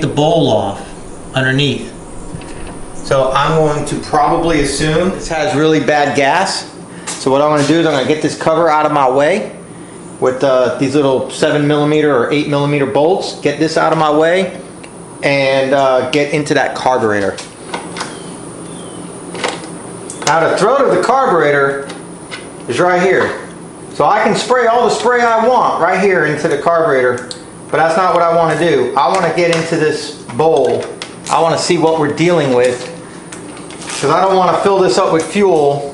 the bowl off underneath. So I'm going to probably assume this has really bad gas. So what I'm going to do is I'm going to get this cover out of my way with these little 7mm or 8mm bolts. Get this out of my way and get into that carburetor. Now the throat of the carburetor is right here. So I can spray all the spray I want right here into the carburetor, but that's not what I want to do. I want to get into this bowl. I want to see what we're dealing with, because I don't want to fill this up with fuel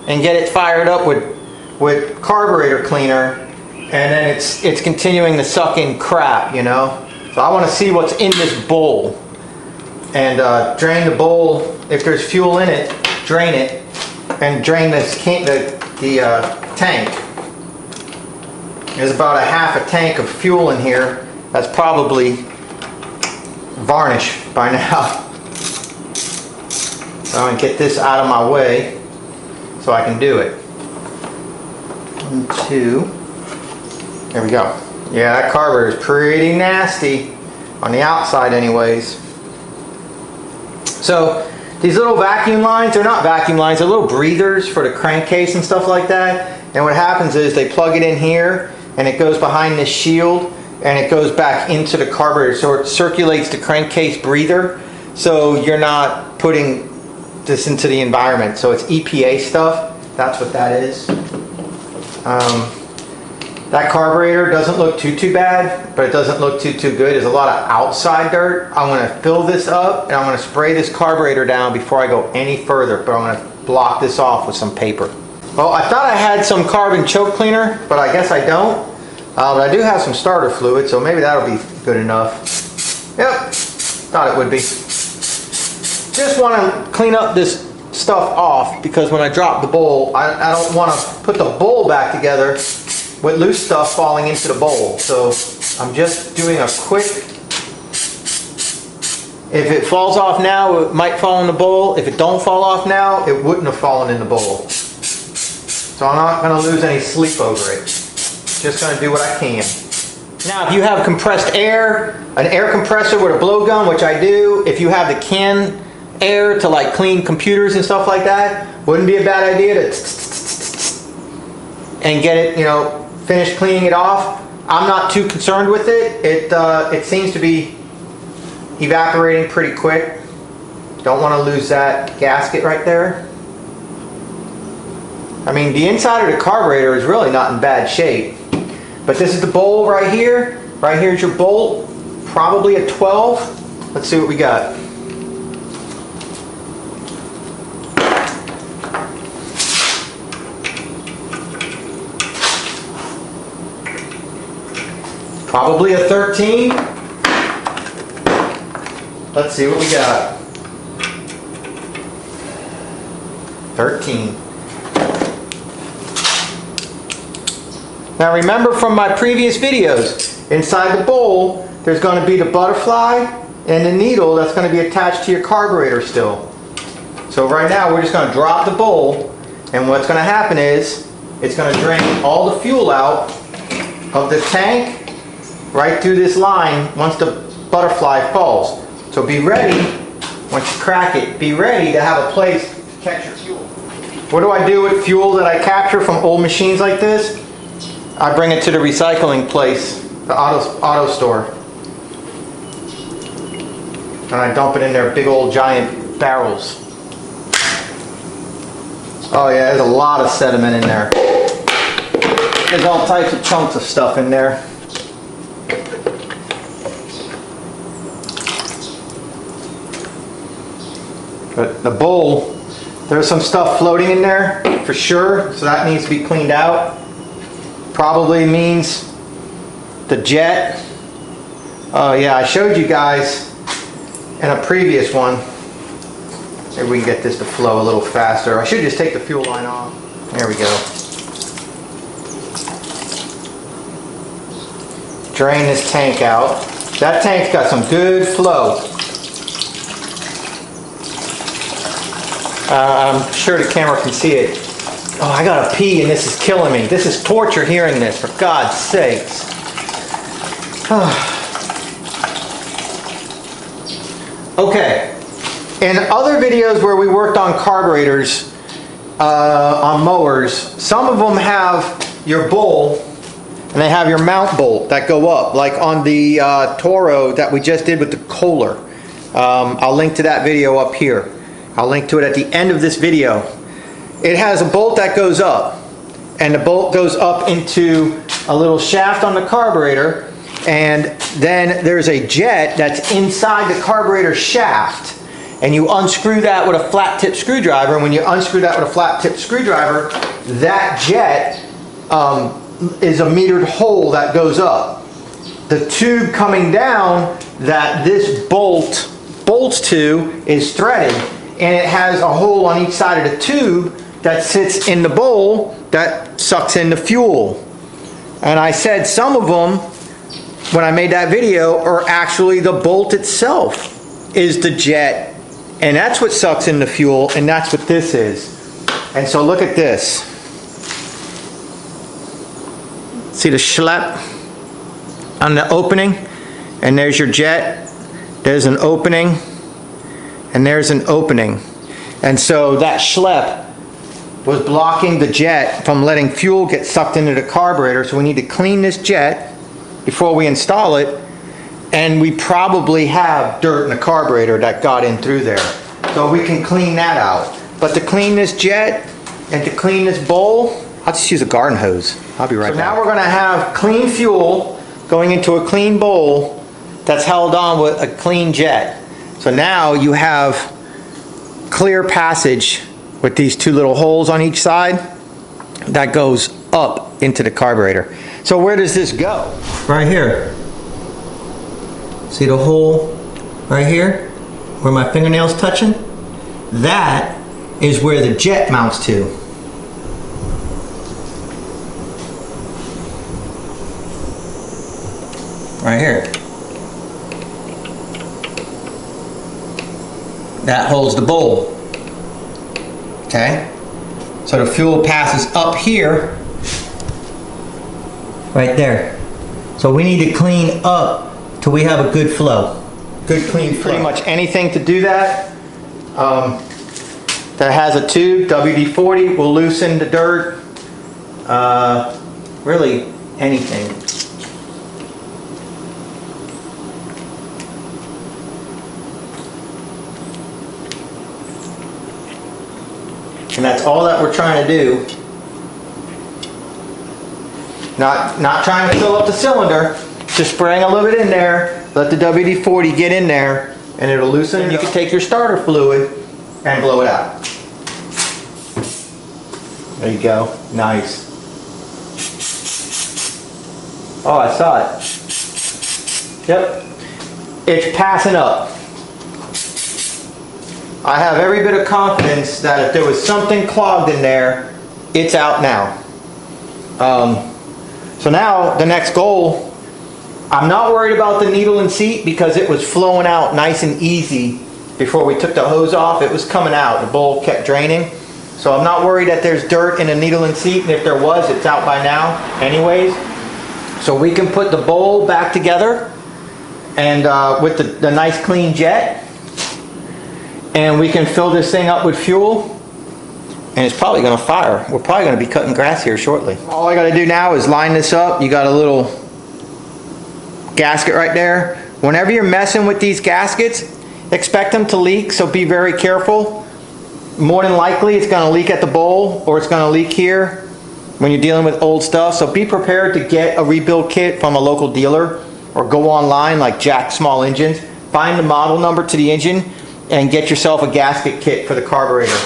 and get it fired up with carburetor cleaner, and then it's continuing to suck in crap, you know. So I want to see what's in this bowl and drain the bowl. If there's fuel in it, drain it, and drain the tank. There's about a half a tank of fuel in here. That's probably varnish by now. So I'm going to get this out of my way so I can do it. 1, 2. There we go. Yeah, that carburetor is pretty nasty on the outside anyways. So these little vacuum lines, they're not vacuum lines, they're little breathers for the crankcase and stuff like that. And what happens is they plug it in here and it goes behind this shield and it goes back into the carburetor, so it circulates the crankcase breather, so you're not putting this into the environment. So it's EPA stuff. That's what that is. That carburetor doesn't look too bad, but it doesn't look too good. There's a lot of outside dirt. I'm going to fill this up and I'm going to spray this carburetor down before I go any further, but I'm going to block this off with some paper. Well, I thought I had some carbon choke cleaner, but I guess I don't. But I do have some starter fluid, so maybe that'll be good enough. Yep, thought it would be. Just want to clean up this stuff off, because when I drop the bowl, I don't want to put the bowl back together with loose stuff falling into the bowl. So I'm just doing a quick, if it falls off now, it might fall in the bowl. If it don't fall off now, it wouldn't have fallen in the bowl. So I'm not going to lose any sleep over it. Just going to do what I can. Now if you have compressed air, an air compressor with a blowgun, which I do, if you have the can air to like clean computers and stuff like that, wouldn't be a bad idea to and get it, you know, finish cleaning it off. I'm not too concerned with it. It seems to be evaporating pretty quick. Don't want to lose that gasket right there. I mean, the inside of the carburetor is really not in bad shape. But this is the bowl right here. Right here is your bolt. Probably a 12. Let's see what we got. Probably a 13. Let's see what we got. 13. Now remember from my previous videos, inside the bowl there's going to be the butterfly and the needle that's going to be attached to your carburetor still. So right now we're just going to drop the bowl, and what's going to happen is it's going to drain all the fuel out of the tank right through this line once the butterfly falls. So be ready, once you crack it, be ready to have a place to catch your fuel. What do I do with fuel that I capture from old machines like this? I bring it to the recycling place, the auto store, and I dump it in their big old giant barrels. Oh yeah, there's a lot of sediment in there. There's all types of chunks of stuff in there. But the bowl, there's some stuff floating in there for sure, so that needs to be cleaned out. Probably means the jet. Oh yeah, I showed you guys in a previous one. Maybe we can get this to flow a little faster. I should just take the fuel line off. There we go. Drain this tank out. That tank's got some good flow. I'm sure the camera can see it. Oh, I gotta pee and this is killing me. This is torture hearing this, for God's sakes. Okay, in other videos where we worked on carburetors, on mowers, some of them have your bowl and they have your mount bolt that go up, like on the Toro that we just did with the Kohler. I'll link to that video up here. I'll link to it at the end of this video. It has a bolt that goes up, and the bolt goes up into a little shaft on the carburetor, and then there's a jet that's inside the carburetor shaft, and you unscrew that with a flat tip screwdriver, and when you unscrew that with a flat tip screwdriver, that jet is a metered hole that goes up. The tube coming down that this bolt bolts to is threaded, and it has a hole on each side of the tube that sits in the bowl that sucks in the fuel. And I said some of them, when I made that video, are actually the bolt itself is the jet, and that's what sucks in the fuel, and that's what this is. And so look at this. See the schlep on the opening? And there's your jet. There's an opening, and there's an opening. And so that schlep was blocking the jet from letting fuel get sucked into the carburetor, so we need to clean this jet before we install it, and we probably have dirt in the carburetor that got in through there. So we can clean that out. But to clean this jet and to clean this bowl, I'll just use a garden hose. I'll be right back. So now we're going to have clean fuel going into a clean bowl that's held on with a clean jet. So now you have clear passage with these two little holes on each side that goes up into the carburetor. So where does this go? Right here. See the hole right here where my fingernail's touching? That is where the jet mounts to. Right here. That holds the bowl. Okay? So the fuel passes up here, right there. So we need to clean up till we have a good flow. Good clean flow. Pretty much anything to do that. That has a tube, WD-40 will loosen the dirt. Really anything. And that's all that we're trying to do. Not trying to fill up the cylinder, just spraying a little bit in there, let the WD-40 get in there, and it'll loosen, and you can take your starter fluid and blow it out. There you go. Nice. Oh, I saw it. Yep. It's passing up. I have every bit of confidence that if there was something clogged in there, it's out now. So now the next goal, I'm not worried about the needle and seat because it was flowing out nice and easy before we took the hose off. It was coming out. The bowl kept draining. So I'm not worried that there's dirt in the needle and seat, and if there was, it's out by now anyways. So we can put the bowl back together and with the nice clean jet, and we can fill this thing up with fuel, and it's probably going to fire. We're probably going to be cutting grass here shortly. All I got to do now is line this up. You got a little gasket right there. Whenever you're messing with these gaskets, expect them to leak, so be very careful. More than likely it's going to leak at the bowl, or it's going to leak here when you're dealing with old stuff. So be prepared to get a rebuild kit from a local dealer, or go online like Jack Small Engines. Find the model number to the engine and get yourself a gasket kit for the carburetor.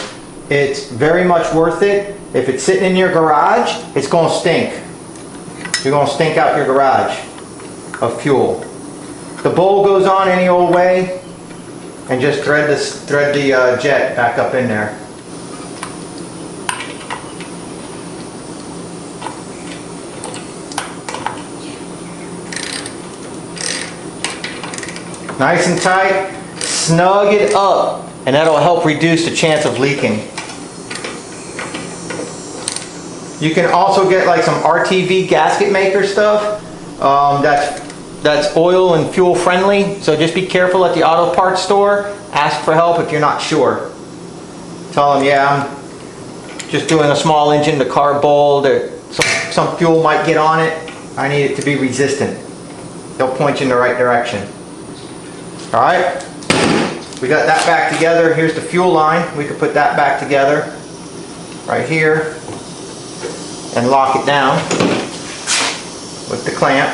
It's very much worth it. If it's sitting in your garage, it's going to stink. You're going to stink out your garage of fuel. The bowl goes on any old way, and just thread the jet back up in there. Nice and tight. Snug it up, and that'll help reduce the chance of leaking. You can also get like some RTV gasket maker stuff that's that's oil and fuel friendly. So just be careful at the auto parts store. Ask for help if you're not sure. Tell them, yeah, I'm just doing a small engine to carb bowl. Some fuel might get on it. I need it to be resistant. They'll point you in the right direction. All right, we got that back together. Here's the fuel line. We could put that back together right here and lock it down with the clamp.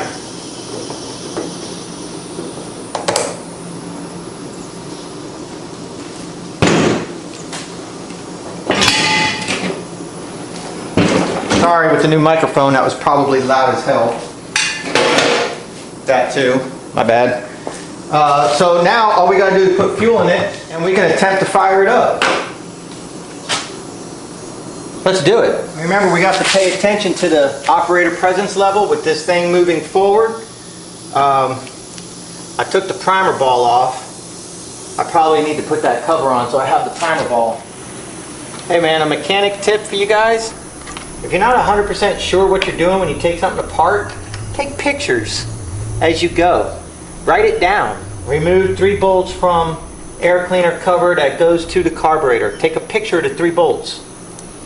Sorry, with the new microphone, that was probably loud as hell. That too, my bad. So now all we gotta do is put fuel in it and we can attempt to fire it up. Let's do it. Remember, we got to pay attention to the operator presence level with this thing moving forward. I took the primer ball off. I probably need to put that cover on so I have the primer ball. Hey man, a mechanic tip for you guys. If you're not 100% sure what you're doing when you take something apart, take pictures as you go. Write it down. Remove 3 bolts from air cleaner cover that goes to the carburetor. Take a picture of the 3 bolts.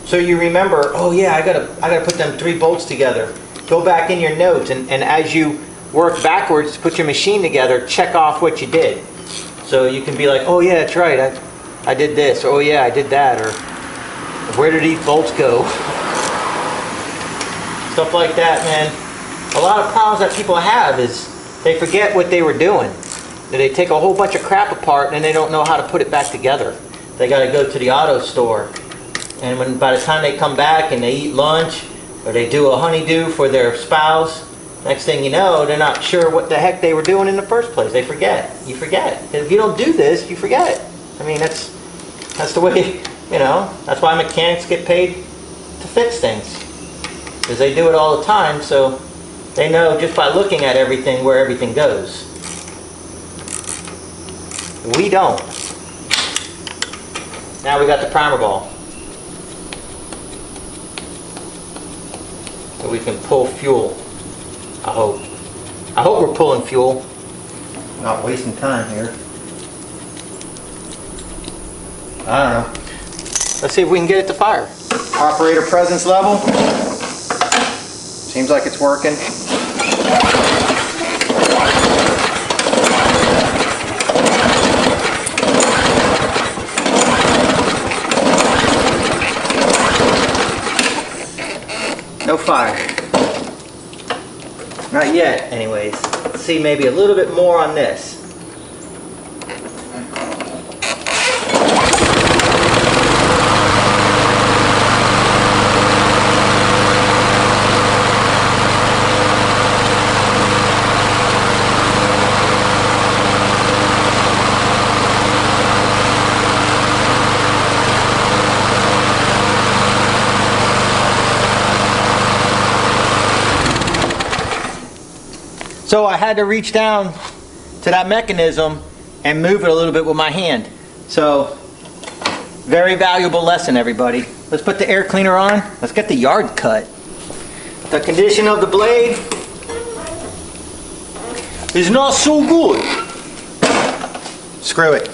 So you remember, oh yeah, I gotta put them 3 bolts together. Go back in your notes and as you work backwards to put your machine together, check off what you did. So you can be like, oh yeah, that's right, I did this, or oh yeah, I did that, or where did these bolts go? Stuff like that, man. A lot of problems that people have is they forget what they were doing. They take a whole bunch of crap apart and they don't know how to put it back together. They got to go to the auto store. And by the time they come back and they eat lunch or they do a honeydew for their spouse, next thing you know, they're not sure what the heck they were doing in the first place. They forget. You forget. If you don't do this, you forget. I mean, that's the way, you know, that's why mechanics get paid to fix things. Because they do it all the time, so they know just by looking at everything where everything goes. We don't. Now we got the primer ball. So we can pull fuel, I hope. I hope we're pulling fuel. Not wasting time here. I don't know. Let's see if we can get it to fire. Operator presence level. Seems like it's working. No fire. Not yet, anyways. Let's see maybe a little bit more on this. So I had to reach down to that mechanism and move it a little bit with my hand. So, very valuable lesson, everybody. Let's put the air cleaner on. Let's get the yard cut. The condition of the blade is not so good. Screw it.